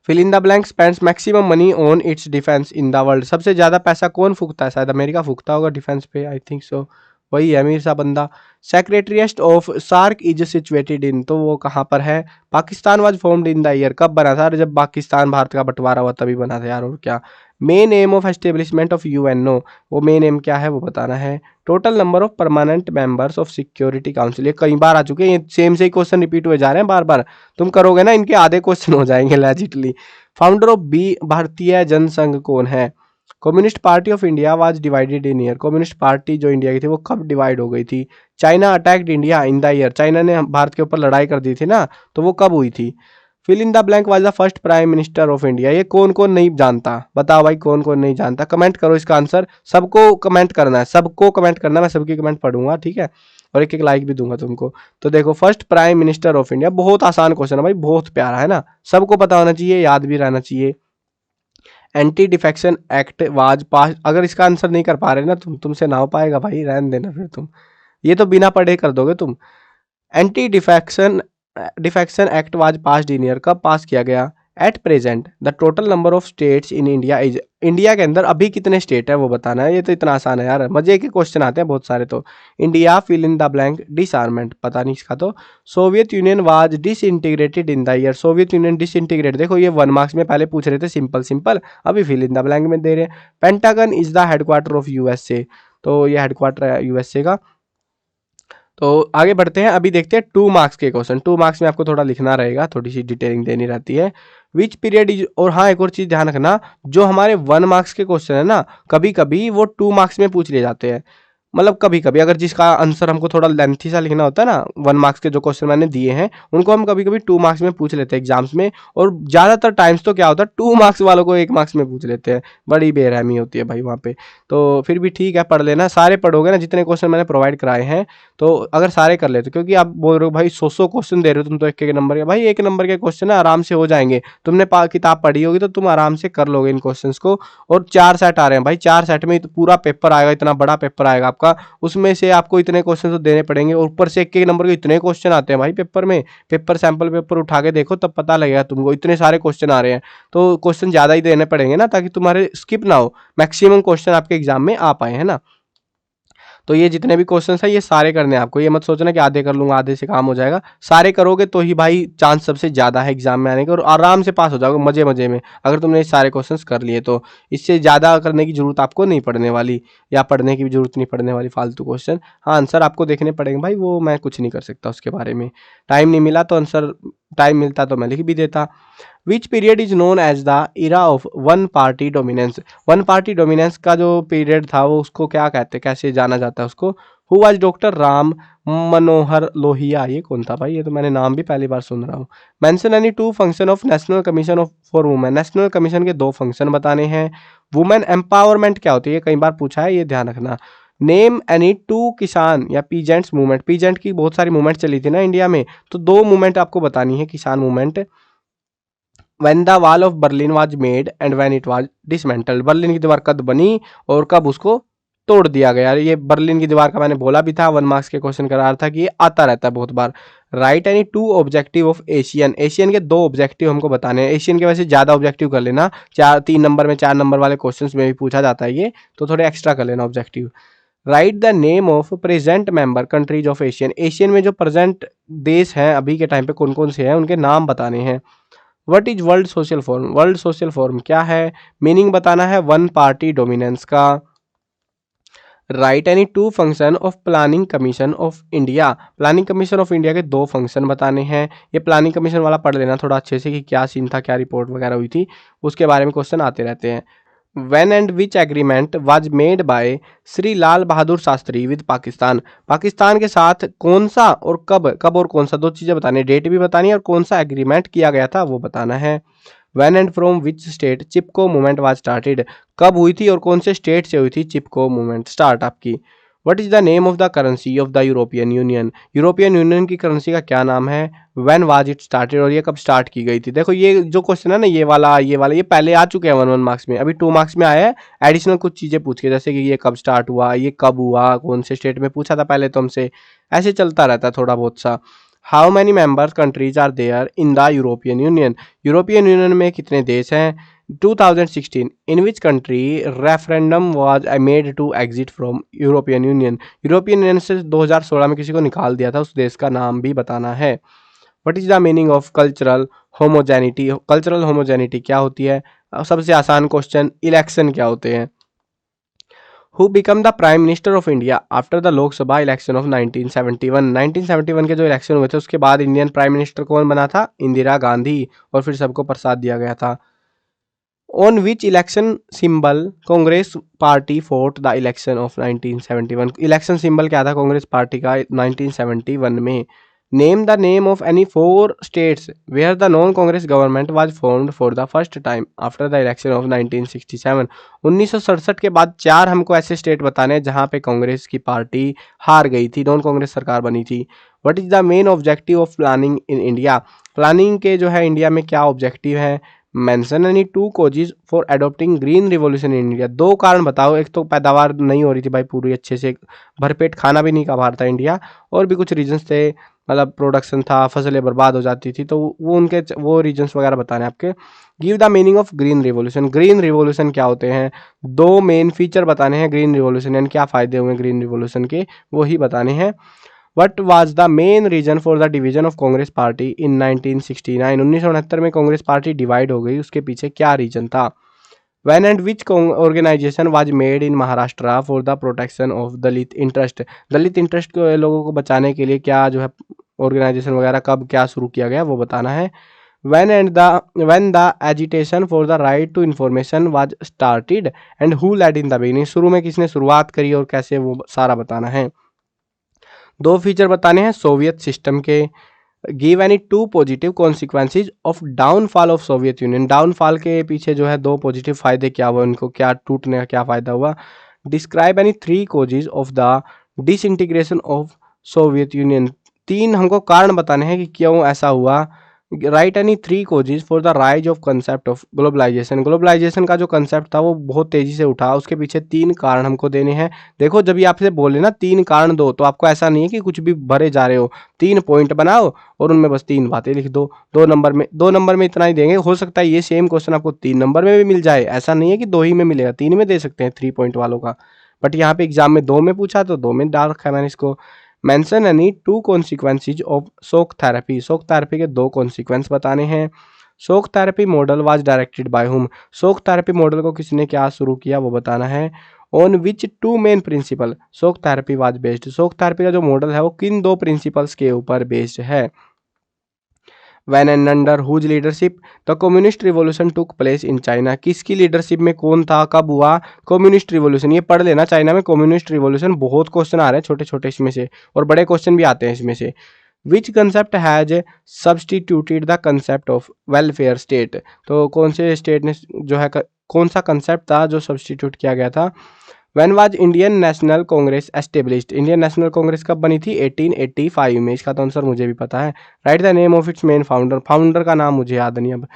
Fill in the blank spends maximum money on its defence in the world, सबसे ज्यादा पैसा कौन फूकता है, शायद अमेरिका फूकता होगा डिफेंस पे आई थिंक सो, वही है अमीर सा बंदा। Secretariat of SAARC is situated in, तो वो कहाँ पर है? Pakistan was formed in the year, कब बना था? जब पाकिस्तान भारत का बंटवारा हुआ तभी बना था यार, और क्या। Main aim of establishment of UNO, वो मेन एम क्या है वो बताना है। Total number of permanent members of security council, ये कई बार आ चुके हैं, ये सेम से ही क्वेश्चन रिपीट हुए जा रहे हैं बार बार, तुम करोगे ना इनके आधे क्वेश्चन हो जाएंगे लॉजिकली। फाउंडर ऑफ बी भारतीय जनसंघ कौन है? Communist party of India was divided in year, communist party जो इंडिया की थी वो कब डिवाइड हो गई थी? China attacked India in the year, China ने भारत के ऊपर लड़ाई कर दी थी ना, तो वो कब हुई थी? Fill in the blank was the first prime minister of India, ये कौन कौन नहीं जानता, बताओ भाई कौन कौन नहीं जानता, कमेंट करो इसका आंसर, सबको कमेंट करना है, सबको कमेंट करना है, मैं सबकी कमेंट पढ़ूंगा, ठीक है, और एक एक लाइक भी दूंगा तुमको। तो देखो first prime minister of India, बहुत आसान क्वेश्चन है भाई, बहुत प्यारा है ना, सबको पता होना चाहिए, याद भी रहना चाहिए। एंटी डिफेक्शन एक्ट वाज पास, अगर इसका आंसर नहीं कर पा रहे ना तुमसे ना हो पाएगा भाई, रहने देना फिर तुम, ये तो बिना पढ़े कर दोगे तुम। Anti defection defection act was passed in year, कब पास किया गया? At present the total number of states in India is, India के अंदर अभी कितने स्टेट है वो बताना है, ये तो इतना आसान है यार, मजे के क्वेश्चन आते हैं बहुत सारे। तो India fill in the blank disarmament, पता नहीं इसका तो। Soviet Union was disintegrated in the year, Soviet Union disintegrate, देखो ये 1 मार्क्स में पहले पूछ रहे थे सिंपल सिंपल, अभी फिल इन द ब्लैंक में दे रहे हैं। Pentagon is the headquarter of USA, तो ये हेडक्वार्टर है यूएसए का। तो आगे बढ़ते हैं, अभी देखते हैं 2 मार्क्स के क्वेश्चन, 2 मार्क्स में आपको थोड़ा लिखना रहेगा, थोड़ी सी डिटेलिंग देनी रहती है। विच पीरियड इज, और हाँ एक और चीज ध्यान रखना, जो हमारे 1 मार्क्स के क्वेश्चन है ना, कभी कभी वो 2 मार्क्स में पूछ लिए जाते हैं, मतलब कभी कभी अगर जिसका आंसर हमको थोड़ा लेंथी सा लिखना होता है ना, 1 मार्क्स के जो क्वेश्चन मैंने दिए हैं उनको हम कभी कभी 2 मार्क्स में पूछ लेते हैं एग्जाम्स में, और ज्यादातर टाइम्स तो क्या होता है 2 मार्क्स वालों को 1 मार्क्स में पूछ लेते हैं, बड़ी बेरहमी होती है भाई वहाँ पे। तो फिर भी ठीक है, पढ़ लेना, सारे पढ़ोगे ना जितने क्वेश्चन मैंने प्रोवाइड कराए हैं, तो अगर सारे कर लेते, क्योंकि आप बोल रहे हो भाई 100 क्वेश्चन दे रहे हो तुम तो एक एक नंबर के, भाई 1 नंबर के क्वेश्चन है आराम से हो जाएंगे, तुमने किताब पढ़ी होगी तो तुम आराम से कर लोगे इन क्वेश्चंस को। और 4 सेट आ रहे हैं भाई, 4 सेट में तो पूरा पेपर आएगा, इतना बड़ा पेपर आएगा आपका, उसमें से आपको इतने क्वेश्चन तो देने पड़ेंगे, और ऊपर से एक एक नंबर के इतने क्वेश्चन आते हैं भाई पेपर में, पेपर सैंपल पेपर उठा के देखो तब पता लगेगा तुमको, इतने सारे क्वेश्चन आ रहे हैं, तो क्वेश्चन ज्यादा ही देने पड़ेंगे ना, ताकि तुम्हारे स्किप ना हो, मैक्सिमम क्वेश्चन आपके एग्जाम में आ पाए, है ना। तो ये जितने भी क्वेश्चंस हैं ये सारे करने हैं आपको, ये मत सोचना कि आधे कर लूंगा आधे से काम हो जाएगा, सारे करोगे तो ही भाई चांस सबसे ज्यादा है एग्जाम में आने के, और आराम से पास हो जाओगे मजे मजे में, अगर तुमने ये सारे क्वेश्चंस कर लिए तो। इससे ज्यादा करने की जरूरत आपको नहीं पड़ने वाली, या पढ़ने की भी जरूरत नहीं पड़ने वाली फालतू क्वेश्चन। हाँ आंसर आपको देखने पड़ेंगे भाई, वो मैं कुछ नहीं कर सकता उसके बारे में, टाइम नहीं मिला तो आंसर, टाइम मिलता तो मैं लिख भी देता। Which period is known as the era of one party dominance, one party dominance का जो पीरियड था वो उसको क्या कहते हैं, कैसे जाना जाता है उसको? Who was doctor Ram Manohar Lohia, ये कौन था भाई, ये तो मैंने नाम भी पहली बार सुन रहा हूँ। Mention any 2 function of national commission of for women, national commission के 2 फंक्शन बताने हैं। वुमेन एम्पावरमेंट क्या होती है, ये कई बार पूछा है, ये ध्यान रखना। नेम एनी 2 किसान या पीजेंट्स मूवमेंट, पीजेंट की बहुत सारी मूवमेंट चली थी ना इंडिया में, तो 2 मूवमेंट आपको बतानी है, किसान movement. when the wall of Berlin was made and when it was dismantled, Berlin की दीवार कब बनी और कब उसको तोड़ दिया गया, ये बर्लिन की दीवार का मैंने बोला भी था, 1 मार्क्स के क्वेश्चन करा रहा था कि ये आता रहता है बहुत बार। Write any 2 objective of Asian, Asian के 2 ऑब्जेक्टिव हमको बताने हैं, एशियन के वैसे ज्यादा ऑब्जेक्टिव कर लेना, 3 नंबर में 4 नंबर वाले क्वेश्चन में भी पूछा जाता है ये, तो थोड़े एक्स्ट्रा कर लेना objective. Right the name of present member countries of Asian, Asian में जो प्रेजेंट देश हैं अभी के टाइम पे कौन कौन से हैं उनके नाम बताने हैं। What is world social forum, world social forum क्या है, मीनिंग बताना है, 1 पार्टी डोमिनेंस का। Right any 2 function of planning commission of India, planning commission of India के 2 फंक्शन बताने हैं, ये प्लानिंग कमीशन वाला पढ़ लेना थोड़ा अच्छे से कि क्या सीन था, क्या रिपोर्ट वगैरह हुई थी, उसके बारे में क्वेश्चन आते रहते हैं। When and which agreement was made by Shri Lal Bahadur Shastri with Pakistan, Pakistan के साथ कौन सा और कब, कब और कौन सा, 2 चीजें बतानी है, डेट भी बतानी है और कौन सा एग्रीमेंट किया गया था वो बताना है। When and from which state Chipko movement was started, कब हुई थी और कौन से स्टेट से हुई थी चिपको मूवमेंट स्टार्ट आपकी। What is the name of the currency of the European Union, European union की करेंसी का क्या नाम है। When was it started, और ये कब स्टार्ट की गई थी। देखो ये जो क्वेश्चन है ना, ये वाला ये पहले आ चुके हैं 1 मार्क्स में, अभी 2 मार्क्स में आया है, एडिशनल कुछ चीजें पूछ के, जैसे कि ये कब स्टार्ट हुआ, ये कब हुआ, कौन से स्टेट में पूछा था पहले तो हमसे, ऐसे चलता रहता है थोड़ा बहुत सा। How many members countries are there in the European Union, European Union में कितने देश हैं। 2016, in which country referendum was made to exit from European Union? European union से 2016 में किसी को निकाल दिया था, उस देश का नाम भी बताना है। What is the meaning of cultural homogeneity? Cultural homogeneity क्या होती है? सबसे आसान क्वेश्चन, इलेक्शन क्या होते हैं? Who became the Prime Minister of India after the लोक सभा इलेक्शन ऑफ 1971? 1971 के जो इलेक्शन हुए थे उसके बाद इंडियन प्राइम मिनिस्टर कौन बना था? इंदिरा गांधी, और फिर सबको प्रसाद दिया गया था। On which election symbol Congress party fought the election of 1971? Election symbol क्या था कांग्रेस पार्टी का 1971 में? Name the name of any 4 states where the non-Congress government was formed for the first time after the election of 1967. 1967 के बाद 4 हमको ऐसे state बताने हैं जहां पे कांग्रेस की पार्टी हार गई थी, नॉन कांग्रेस सरकार बनी थी। What is the main objective of planning in India? Planning के जो है इंडिया में क्या ऑब्जेक्टिव है? Mention any 2 causes for adopting green revolution in India. 2 कारण बताओ। एक तो पैदावार नहीं हो रही थी भाई पूरी अच्छे से, भरपेट खाना भी नहीं खा पा रहा था इंडिया, और भी कुछ रीजंस थे, मतलब प्रोडक्शन था, फसलें बर्बाद हो जाती थी, तो वो उनके वो रीजंस वगैरह बताने आपके। Give the meaning of green revolution. Green revolution क्या होते हैं? 2 मेन फीचर बताने हैं ग्रीन रिवॉल्यूशन, यानी क्या फायदे हुए ग्रीन रिवॉल्यूशन के, वो ही बताने हैं। What was the main reason for the division of Congress Party in 1969? 1969 में कांग्रेस पार्टी डिवाइड हो गई, उसके पीछे क्या रीजन था? When and which organization was made in Maharashtra for the protection of Dalit interest? Dalit interest के लोगों को बचाने के लिए क्या जो है ऑर्गेनाइजेशन वगैरह कब क्या शुरू किया गया वो बताना है। When the agitation for the right to information was started and who led in the beginning? शुरू में किसने शुरुआत करी और कैसे, वो सारा बताना है। 2 फीचर बताने हैं सोवियत सिस्टम के। Give any 2 positive consequences of downfall of Soviet union. Downfall के पीछे जो है 2 पॉजिटिव फायदे क्या हुए, उनको क्या टूटने का क्या फायदा हुआ। Describe any 3 causes of the disintegration of Soviet Union. 3 हमको कारण बताने हैं कि क्यों ऐसा हुआ। Write any 3 causes for the rise of concept of globalisation. Globalisation का जो कंसेप्ट था वो बहुत तेजी से उठा, उसके पीछे 3 कारण हमको देने हैं। देखो जब भी आपसे बोले ना 3 कारण दो, तो आपको ऐसा नहीं है कि कुछ भी भरे जा रहे हो, 3 पॉइंट बनाओ और उनमें बस 3 बातें लिख दो। 2 नंबर में इतना ही देंगे। हो सकता है ये सेम क्वेश्चन आपको 3 नंबर में भी मिल जाए, ऐसा नहीं है कि 2 ही में मिलेगा, 3 में दे सकते हैं 3 पॉइंट वालों का, बट यहाँ पे एग्जाम में 2 में पूछा तो 2 में डाल रखा है मैंने इसको। Mention any 2 consequences of shock therapy. Shock therapy के 2 कॉन्सिक्वेंस बताने हैं। Shock therapy model was directed by whom. Shock therapy model को किसने क्या शुरू किया वो बताना है। On which 2 main principle shock therapy was based. Shock therapy का जो मॉडल है वो किन 2 प्रिंसिपल्स के ऊपर बेस्ड है। When and under whose leadership the communist revolution took place in China? किसकी लीडरशिप में कौन था, कब हुआ कम्युनिस्ट रिवॉल्यूशन? ये पढ़ लेना, चाइना में कम्युनिस्ट रिवॉल्यूशन, बहुत क्वेश्चन आ रहे हैं छोटे छोटे इसमें से, और बड़े क्वेश्चन भी आते हैं इसमें से। Which concept has substituted the concept of welfare state? तो कौन से स्टेट ने जो है कौन सा कंसेप्ट था जो सब्सटीट्यूट किया गया था। When was Indian national Congress established? Indian national Congress कब बनी थी? 1885 में। इसका तो आंसर मुझे भी पता है। Write the name of its main founder. Founder का नाम मुझे याद नहीं अब।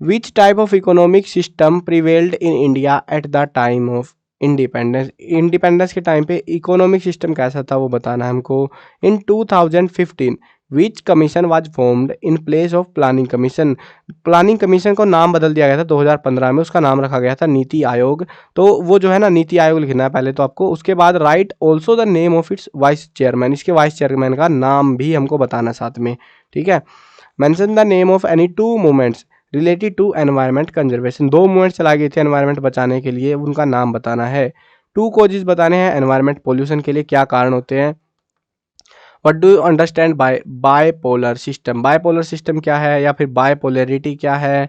Which type of economic system prevailed in India at the time of independence? Independence के टाइम पे इकोनॉमिक सिस्टम कैसा था वो बताना है हमको। In 2015 which commission was formed in place of planning commission? Planning commission को नाम बदल दिया गया था 2015 में, उसका नाम रखा गया था नीति आयोग। तो वो जो है ना नीति आयोग लिखना है पहले तो आपको, उसके बाद write also the name of its vice chairman. इसके वाइस चेयरमैन का नाम भी हमको बताना साथ में, ठीक है। Mention the name of any 2 movements related to environment conservation. 2 movements चलाई गई थी एनवायरमेंट बचाने के लिए, उनका नाम बताना है। 2 कॉजेज बताने हैं एनवायरमेंट पोल्यूशन के लिए, क्या कारण होते हैं। What do you understand bye bipolar system? Bipolar system क्या है, या फिर बायपोलरिटी क्या है।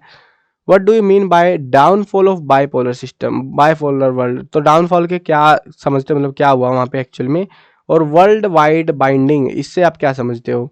What do you mean bye downfall of bipolar system, bipolar world? तो डाउनफॉल के क्या समझते हो, मतलब क्या हुआ वहाँ पे एक्चुअल में। और वर्ल्ड वाइड बाइंडिंग, इससे आप क्या समझते हो।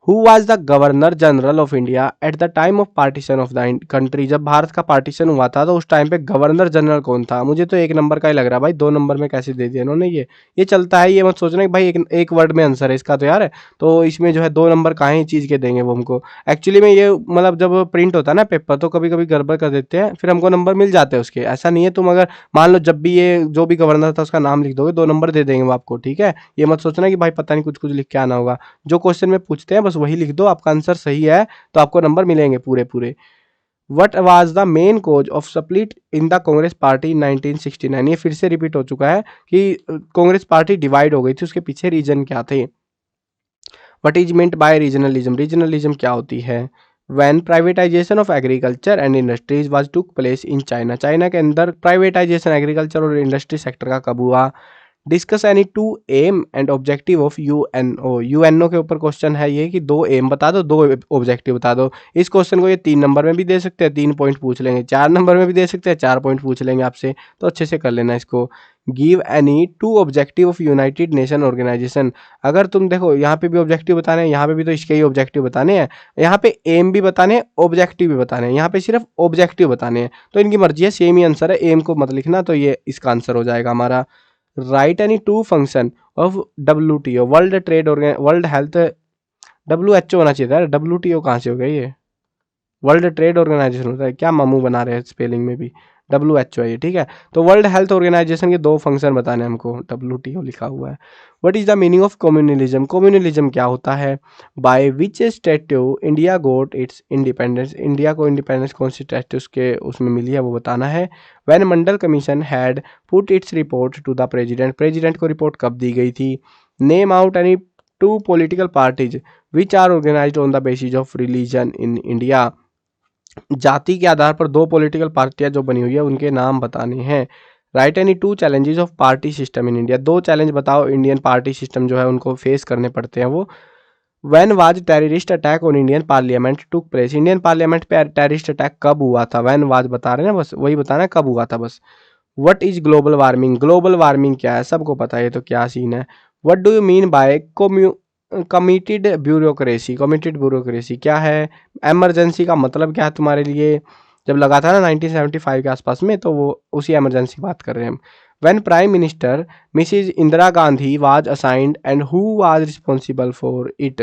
Who was the governor general of India at the time of partition of the country? जब भारत का पार्टीशन हुआ था तो उस टाइम पे गवर्नर जनरल कौन था? मुझे तो 1 नंबर का ही लग रहा है भाई, 2 नंबर में कैसे दे दिया इन्होंने। ये चलता है, ये मत सोचना कि भाई एक वर्ड में आंसर है इसका, तो यार तो इसमें जो है 2 नंबर कहाँ ही चीज़ के देंगे वो हमको। एक्चुअली में ये मतलब जब प्रिंट होता है ना पेपर, तो कभी कभी गड़बड़ कर देते हैं, फिर हमको नंबर मिल जाते हैं उसके। ऐसा नहीं है, तुम अगर मान लो जब भी ये जो भी गवर्नर था उसका नाम लिख दोगे 2 नंबर दे देंगे वो आपको, ठीक है। ये मत सोचना कि भाई पता नहीं कुछ कुछ लिख के आना होगा। जो क्वेश्चन में पूछते हैं बस वही लिख दो, आपका आंसर सही है तो आपको नंबर मिलेंगे पूरे पूरे। What was the main cause of split in the Congress party in 1969। ये फिर से रिपीट हो चुका है कि कांग्रेस पार्टी डिवाइड हो गई थी, उसके पीछे रीजन क्या थे। What is meant by regionalism, regionalism क्या होती है। When privatisation of agriculture and industries was took place in China, China के अंदर प्राइवेटाइजेशन एग्रीकल्चर और इंडस्ट्री सेक्टर का कब हुआ। Discuss any two aim and objective of UNO, UNO के ऊपर क्वेश्चन है ये कि दो एम बता दो, दो ऑब्जेक्टिव बता दो। इस क्वेश्चन को ये 3 नंबर में भी दे सकते हैं, 3 पॉइंट पूछ लेंगे, 4 नंबर में भी दे सकते हैं, 4 पॉइंट पूछ लेंगे आपसे, तो अच्छे से कर लेना इसको। Give any two objective of united nation organisation, अगर तुम देखो यहाँ पे भी ऑब्जेक्टिव बताने हैं, यहाँ पे भी तो इसके ही ऑब्जेक्टिव बताने हैं, यहाँ पे एम भी बताने हैं, ऑब्जेक्टिव भी बताने हैं, यहाँ पे सिर्फ ऑब्जेक्टिव बताने हैं, तो इनकी मर्जी है, सेम ही आंसर है, एम को मत लिखना, तो ये इसका आंसर हो जाएगा हमारा। Right any to function of WTO, world trade world health, WHO होना चाहिए था, WTO कहाँ से हो गया ये, वर्ल्ड ट्रेड ऑर्गेनाइजेशन होता है क्या, मामू बना रहे हैं स्पेलिंग में भी, WHO है ये, ठीक है। तो वर्ल्ड हेल्थ ऑर्गेनाइजेशन के 2 फंक्शन बताने हमको, WTO लिखा हुआ है। What is the meaning of communalism, communalism क्या होता है। By which statute India got it's independence, India को इंडिपेंडेंस कौन सी स्टैट्यू उसके उसमें मिली है वो बताना है। When Mandal commission had put its report to the president, president को रिपोर्ट कब दी गई थी। Name out any two political parties which are organised on the basis of religion in India, जाति के आधार पर 2 पॉलिटिकल पार्टियां जो बनी हुई है उनके नाम बताने हैं। Right any two challenges of party system in India, 2 challenge बताओ इंडियन पार्टी सिस्टम जो है उनको फेस करने पड़ते हैं वो। When was terrorist attack on Indian parliament took place, Indian parliament पे टेररिस्ट अटैक कब हुआ था, व्हेन वाज बता रहे हैं ना, बस वही बताना है कब हुआ था बस। What is global warming, global warming क्या है, सबको पता है ये तो क्या सीन है। What do you mean bye committed bureaucracy, committed bureaucracy क्या है। इमरजेंसी का मतलब क्या है तुम्हारे लिए, जब लगा था ना 1975 के आसपास में, तो वो उसी इमरजेंसी की बात कर रहे हैं हम। When prime minister Mrs Indira Gandhi was assigned and who was responsible for it,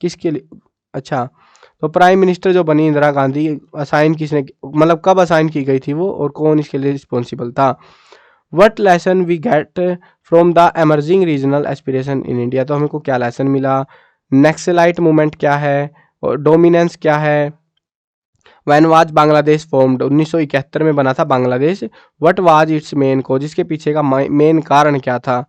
किसके लिए, अच्छा, तो प्राइम मिनिस्टर जो बनी इंदिरा गांधी, असाइन किसने, मतलब कब असाइन की गई थी वो और कौन इसके लिए रिस्पॉन्सिबल था। What lesson we get from the emerging regional aspiration in India, तो हमको क्या लेसन मिला। नेक्सलाइट मूवमेंट क्या है और डोमिनेंस क्या है। वैन वाज बांग्लादेश फॉर्म्ड, 1971 में बना था Bangladesh. What was its main cause, इसके पीछे का मेन कारण क्या था,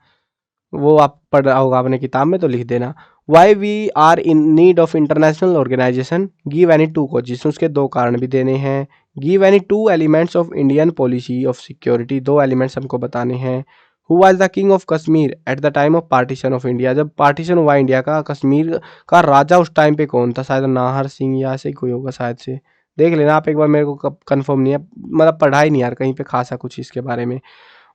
वो आप पढ़ रहा होगा अपने किताब में तो लिख देना। Why we are in need of international organisation, give any two causes, उसके 2 कारण भी देने हैं। Give any 2 elements of Indian policy of security, 2 elements हमको बताने हैं। Who was the king of Kashmir at the time of partition of India, जब partition हुआ इंडिया का, कश्मीर का राजा उस टाइम पे कौन था, शायद नाहर सिंह या ऐसे ही कोई होगा शायद से, देख लेना आप एक बार, मेरे को कंफर्म नहीं है, मतलब पढ़ा ही नहीं यार कहीं पे खासा कुछ इसके बारे में।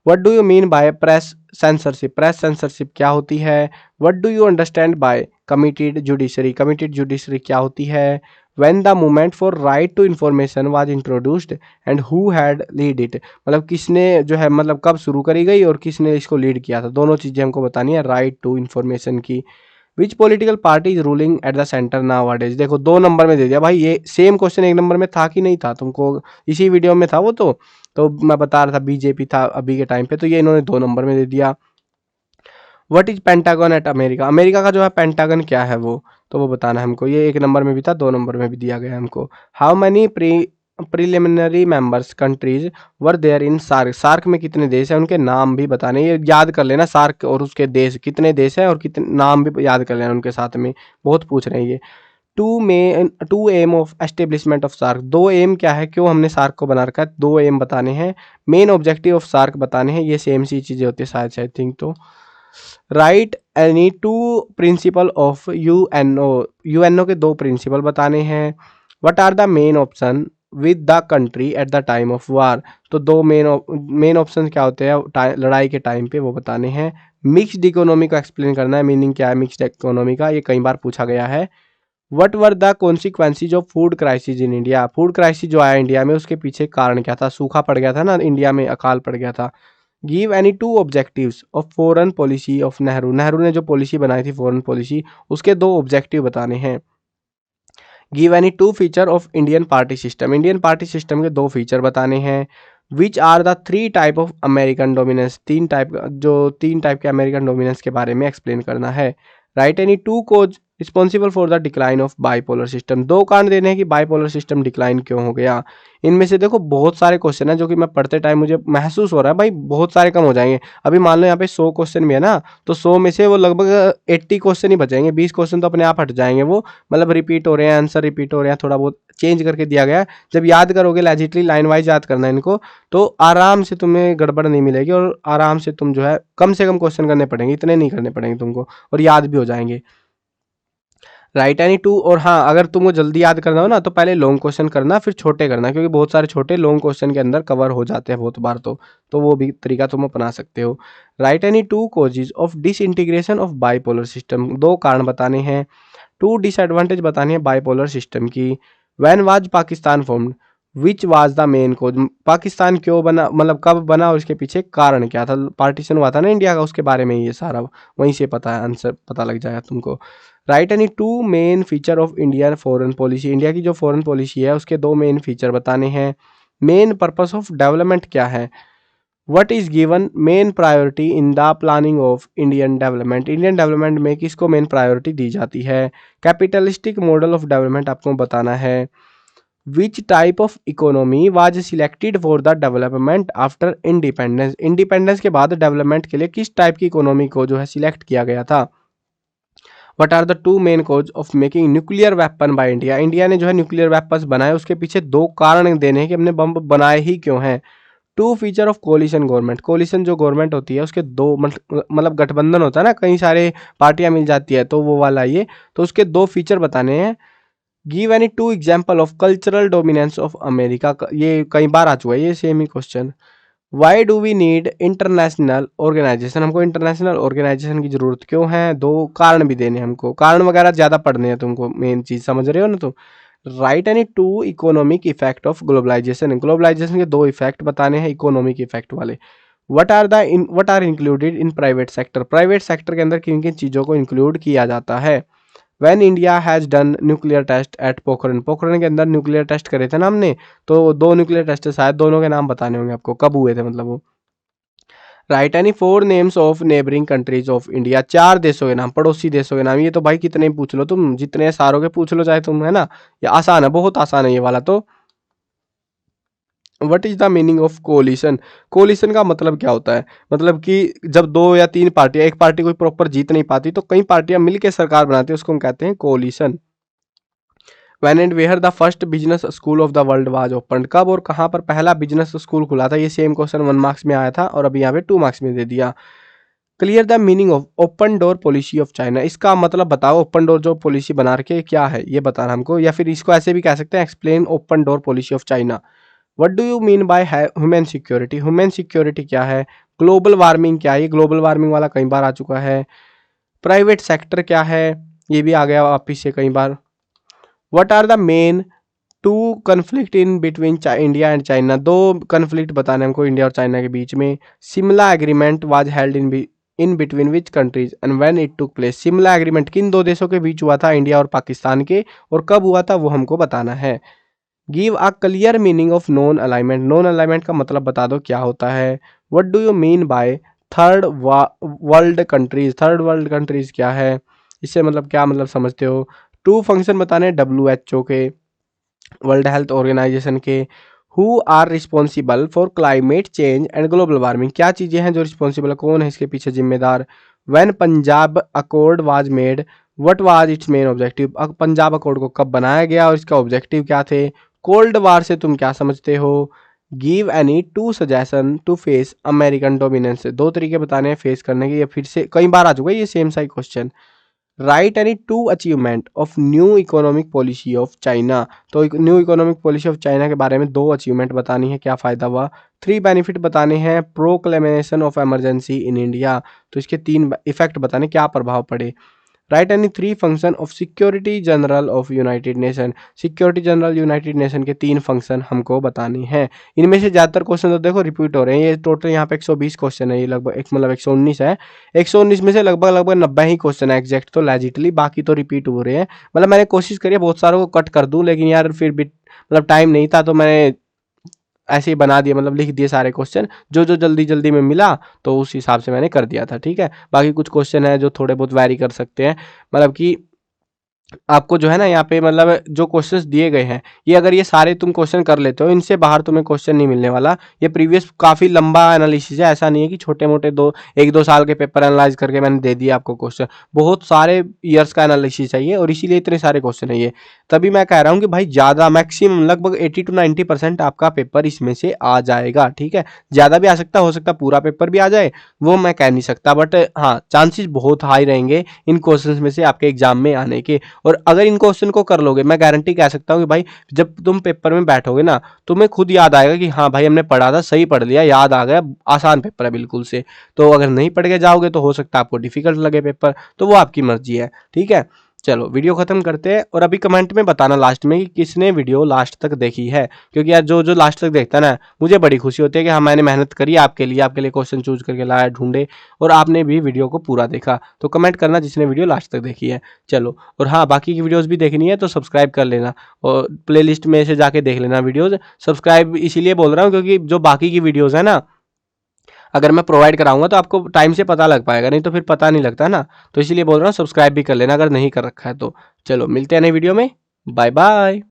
What do you mean by press censorship, press censorship क्या होती है। What do you understand by committed judiciary, committed judiciary क्या होती है। When the movement for right to information was introduced and who had lead it, मतलब किसने जो है, मतलब कब शुरू करी गई और किसने इसको लीड किया था, दोनों चीजें हमको बतानी है राइट टू इन्फॉर्मेशन की। Which political party is ruling at the centre nowadays, देखो 2 नंबर में दे दिया भाई, ये सेम क्वेश्चन 1 नंबर में था कि नहीं था, तुमको इसी वीडियो में था वो, तो मैं बता रहा था बीजेपी था अभी के टाइम पे, तो ये इन्होंने 2 नंबर में दे दिया। What is Pentagon at America, America का जो है पेंटागन क्या है वो, तो वो बताना है हमको, ये 1 नंबर में भी था, 2 नंबर में भी दिया गया हमको। How many preliminary members countries were there in SAARC, SAARC में कितने देश हैं उनके नाम भी बताने, ये याद कर लेना, सार्क और उसके देश कितने देश हैं और कितने नाम भी याद कर लेना उनके साथ में, बहुत पूछ रहे हैं ये। Two aim of establishment of SAARC, 2 aim क्या है, क्यों हमने सार्क को बना रखा है, 2 एम बताने हैं। मेन ऑब्जेक्टिव ऑफ सार्क बताने हैं, ये सेम सी चीजें होती है शायद से, आई थिंक तो। Write any 2 principle of UNO, UNO के 2 प्रिंसिपल बताने हैं। What are the main option with the country at the time of war, तो 2 मेन ऑप्शन क्या होते हैं लड़ाई के टाइम पे, वो बताने हैं। मिक्स्ड इकोनॉमी को एक्सप्लेन करना है, मीनिंग क्या है मिक्स्ड इकोनॉमी का, ये कई बार पूछा गया है। What were the consequences of food crisis in India, food crisis जो आया इंडिया में उसके पीछे कारण क्या था, सूखा पड़ गया था ना इंडिया में, अकाल पड़ गया था। Give any 2 objectives of foreign policy of Nehru, Nehru ने जो पॉलिसी बनाई थी फॉरेन पॉलिसी, उसके 2 ऑब्जेक्टिव बताने हैं। Give any 2 feature of Indian party system, Indian party system के 2 फीचर बताने हैं। Which are the 3 type of American dominance, 3 type के अमेरिकन डोमिनेंस के बारे में एक्सप्लेन करना है। Write any 2 cause responsible for the decline of bipolar system. दो कारण देने हैं कि बाईपोलर सिस्टम डिक्लाइन क्यों हो गया। इनमें से देखो बहुत सारे क्वेश्चन है जो कि मैं पढ़ते टाइम मुझे महसूस हो रहा है भाई बहुत सारे कम हो जाएंगे। अभी मान लो यहाँ पे 100 क्वेश्चन भी है ना, तो 100 में से वो लगभग 80 क्वेश्चन ही बचेंगे, 20 क्वेश्चन तो अपने आप हट जाएंगे, वो मतलब रिपीट हो रहे हैं, आंसर रिपीट हो रहे हैं, थोड़ा बहुत चेंज करके दिया गया है। जब याद करोगे लॉजिकली लाइन वाइज याद करना है इनको, तो आराम से तुम्हें गड़बड़ नहीं मिलेगी और आराम से तुम जो है कम से कम क्वेश्चन करने पड़ेंगे, इतने नहीं करने पड़ेंगे तुमको, और याद भी हो जाएंगे। Right any to. और हाँ, अगर तुमको जल्दी याद करना हो ना तो पहले लॉन्ग क्वेश्चन करना फिर छोटे करना, क्योंकि बहुत सारे छोटे लॉन्ग क्वेश्चन के अंदर कवर हो जाते हैं बहुत बार, तो वो भी तरीका तुम अपना सकते हो। Write any two causes of disintegration of bipolar system. दो कारण बताने हैं, टू डिसएडवांटेज बतानी है बाईपोलर सिस्टम की। When was Pakistan formed, which was the main cause. Pakistan क्यों बना, मतलब कब बना और उसके पीछे कारण क्या था। पार्टीशन हुआ था ना इंडिया का, उसके बारे में ये सारा वहीं से पता है, आंसर पता लग जाएगा तुमको। Right any to main feature of Indian foreign policy. India की जो फॉरेन पॉलिसी है उसके दो मेन फीचर बताने हैं। मेन पर्पस ऑफ डेवलपमेंट क्या है। What is given main priority in the planning of Indian development. Indian development में किसको मेन प्रायोरिटी दी जाती है। कैपिटलिस्टिक मॉडल ऑफ डेवलपमेंट आपको बताना है। विच type of economy was selected for the development after independence. Independence के बाद डेवलपमेंट के लिए किस टाइप की इकोनॉमी को जो है सिलेक्ट किया गया था। What are the two main cause of making nuclear weapon by India. India ने जो है न्यूक्लियर वेपन्स बनाए, उसके पीछे दो कारण देने हैं कि हमने बम बनाए ही क्यों हैं। Two feature of coalition government. Coalition जो गवर्नमेंट होती है उसके दो मतलब गठबंधन होता है ना, कई सारे पार्टियां मिल जाती है, तो वो वाला ये, तो उसके दो फीचर बताने हैं। Give any two example of cultural dominance of America. ये कई बार आ चुका है ये सेम ही question. Why do we need international organisation. हमको इंटरनेशनल ऑर्गेनाइजेशन की जरूरत क्यों है। दो कारण भी देने हमको, कारण वगैरह ज्यादा पढ़ने हैं तुमको, मेन चीज समझ रहे हो ना तुम। Write any two economic effect of globalisation. Globalisation के दो इफेक्ट बताने हैं इकोनॉमिक इफेक्ट वाले। What are included in private sector. Private sector के अंदर किन किन चीजों को इंक्लूड किया जाता है। When India has done nuclear test at Pokhran. Pokhran के अंदर न्यूक्लियर टेस्ट करे थे ना हमने, तो दो न्यूक्लियर टेस्ट शायद, दोनों के नाम बताने होंगे आपको, कब हुए थे मतलब वो। Right any four names of neighbouring countries of India. चार देशों के नाम, पड़ोसी देशों के नाम। ये तो भाई कितने पूछ लो तुम, जितने सारों के पूछ लो चाहे तुम, है ना। ये आसान है, बहुत आसान है ये वाला तो। What is the meaning of coalition. Coalition का मतलब क्या होता है, मतलब कि जब दो या तीन पार्टियां, एक पार्टी कोई प्रॉपर जीत नहीं पाती तो कई पार्टियां मिलकर सरकार बनाती है, उसको हम कहते हैं coalition. When and where the first business school of the world was open. कब और कहां पर पहला बिजनेस स्कूल खुला था। ये सेम क्वेश्चन 1 मार्क्स में आया था और अभी यहाँ पे 2 मार्क्स में दे दिया। Clear the meaning of open door policy of China. इसका मतलब बताओ, ओपन डोर जो पॉलिसी बना रखे क्या है ये बताना हमको, या फिर इसको ऐसे भी कह सकते हैं, explain open door policy of China. What do you mean by human security. Human security क्या है। ग्लोबल वार्मिंग क्या है, ये ग्लोबल वार्मिंग वाला कई बार आ चुका है। प्राइवेट सेक्टर क्या है, ये भी आ गया वापिस से कई बार। What are the main two conflict in between India and China. दो कन्फ्लिक्ट बताने हमको इंडिया और चाइना के बीच में। Simla agreement was held in between which countries and when it took place. Simla agreement किन दो देशों के बीच हुआ था, इंडिया और पाकिस्तान के, और कब हुआ था वो हमको बताना है। Give a clear meaning of non alignment. Non alignment का मतलब बता दो क्या होता है। What do you mean by third world countries. Third world countries क्या है, इससे मतलब क्या मतलब समझते हो। टू फंक्शन बताने WHO के, वर्ल्ड हेल्थ ऑर्गेनाइजेशन के। Who are responsible for climate change and global warming. क्या चीजें हैं जो रिस्पॉन्सिबल है, कौन है इसके पीछे जिम्मेदार। When Punjab accord was made, what was its main objective. Punjab accord को कब बनाया गया और इसका ऑब्जेक्टिव क्या थे। कोल्ड वार से तुम क्या समझते हो। Give any two suggestion to face American dominance. दो तरीके बताने हैं फेस करने के, ये फिर से कई बार आ चुका है ये सेम सा question. Right any two achievement of new economic policy of China. तो new economic policy of China के बारे में दो अचीवमेंट बतानी है, क्या फायदा हुआ। 3 बेनिफिट बताने हैं। Proclamation of emergency in India, तो इसके 3 इफेक्ट बताने, क्या प्रभाव पड़े। Right any 3 function of security general of united nation. Security general United nation के 3 फंक्शन हमको बतानी है। इनमें से ज्यादातर क्वेश्चन तो देखो रिपीट हो रहे हैं, ये टोटल यहाँ पे 120 क्वेश्चन है, ये लगभग एक मतलब 119 है। 119 में से लगभग 90 ही क्वेश्चन है एग्जैक्ट, तो लॉजिकली बाकी तो रिपीट हो रहे हैं। मतलब मैंने कोशिश करी है बहुत सारों को कट कर दूं, लेकिन यार फिर भी मतलब टाइम नहीं था, तो मैंने ऐसे ही बना दिया, मतलब लिख दिए सारे क्वेश्चन जो जो जल्दी जल्दी में मिला, तो उस हिसाब से मैंने कर दिया था। ठीक है, बाकी कुछ क्वेश्चन है जो थोड़े बहुत वैरी कर सकते हैं, मतलब कि आपको जो है ना यहाँ पे मतलब जो क्वेश्चंस दिए गए हैं, ये अगर ये सारे तुम क्वेश्चन कर लेते हो, इनसे बाहर तुम्हें क्वेश्चन नहीं मिलने वाला। ये प्रीवियस काफ़ी लंबा एनालिसिस है, ऐसा नहीं है कि छोटे-मोटे 1-2 साल के पेपर एनालाइज़ करके मैंने दे दिया आपको क्वेश्चन। बहुत सारे ईयर्स का एनालिसिस है ये, और इसीलिए इतने सारे क्वेश्चन है ये। तभी मैं कह रहा हूँ कि भाई ज़्यादा मैक्सिमम लगभग 80 टू 90% आपका पेपर इसमें से आ जाएगा, ठीक है? ज़्यादा भी आ सकता है, हो सकता है पूरा पेपर भी आ जाए, वो मैं कह नहीं सकता, बट हाँ, चांसेस बहुत हाई रहेंगे इन क्वेश्चंस में से आपके एग्जाम में आने के। और अगर इन क्वेश्चन को कर लोगे, मैं गारंटी कह सकता हूँ कि भाई जब तुम पेपर में बैठोगे ना, तुम्हें खुद याद आएगा कि हाँ भाई हमने पढ़ा था, सही पढ़ लिया, याद आ गया, आसान पेपर है बिल्कुल से। तो अगर नहीं पढ़ के जाओगे तो हो सकता है आपको डिफिकल्ट लगे पेपर, तो वो आपकी मर्जी है, ठीक है? चलो वीडियो खत्म करते हैं, और अभी कमेंट में बताना लास्ट में कि किसने वीडियो लास्ट तक देखी है, क्योंकि यार जो जो लास्ट तक देखता है ना, मुझे बड़ी खुशी होती है कि हाँ मैंने मेहनत करी आपके लिए क्वेश्चन चूज करके लाया, ढूंढे, और आपने भी वीडियो को पूरा देखा। तो कमेंट करना जिसने वीडियो लास्ट तक देखी है। चलो, और हाँ बाकी की वीडियोस भी देखनी है तो सब्सक्राइब कर लेना, और प्लेलिस्ट में से जाके देख लेना वीडियोस। सब्सक्राइब इसीलिए बोल रहा हूँ क्योंकि जो बाकी की वीडियोस है ना, अगर मैं प्रोवाइड कराऊंगा तो आपको टाइम से पता लग पाएगा, नहीं तो फिर पता नहीं लगता ना। तो इसीलिए बोल रहा हूँ सब्सक्राइब भी कर लेना अगर नहीं कर रखा है तो। चलो मिलते हैं नई वीडियो में, बाय बाय।